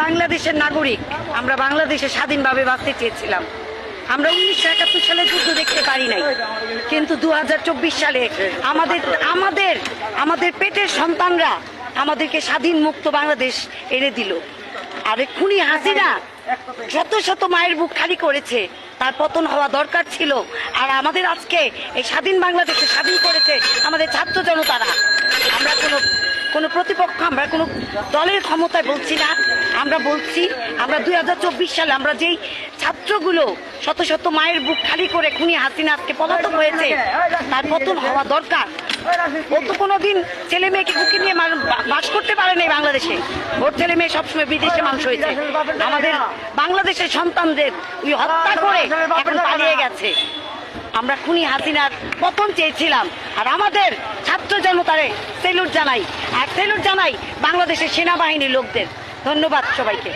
বাংলাদেশের নাগরিক, আমরা বাংলাদেশে স্বাধীনভাবে বাঁচতে চেয়েছিলাম। আমরা 1971 সালে যুদ্ধ দেখতে পারি নাই, কিন্তু 2024 সালে আমাদের আমাদের আমাদের পেটের সন্তানরা আমাদেরকে স্বাধীন মুক্ত বাংলাদেশ এনে দিল। আর খুনি হাসিনা শত শত মায়ের বুক খালি করেছে, তার পতন হওয়া দরকার ছিল। আর আমাদের আজকে এই স্বাধীন বাংলাদেশে স্বাধীন করেছে আমাদের ছাত্র জনতারা। আমরা কোনো প্রতিপক্ষ, আমরা কোনো দলের ক্ষমতায় বলছি না, আমরা বলছি আমরা 2024 সালে আমরা যেই ছাত্রগুলো শত শত মায়ের বুক খালি করে খুনি হাসিনা আজকে পলাতক হয়েছে, তার পতন হওয়া দরকার। ও তো কোনোদিন ছেলে মেয়েকে বুকে নিয়ে বাস করতে পারে নাই বাংলাদেশে, ওর ছেলে মেয়ে সবসময় বিদেশে মানুষ হয়েছে। আমাদের বাংলাদেশের সন্তানদের ওই হত্যা করে এখন পালিয়ে গেছে। আমরা খুনি হাসিনার পতন চেয়েছিলাম, আর আমাদের ছাত্র জনতারে সেলুট জানাই, আর সেলুট জানাই বাংলাদেশের সেনাবাহিনীর লোকদের। ধন্যবাদ সবাইকে।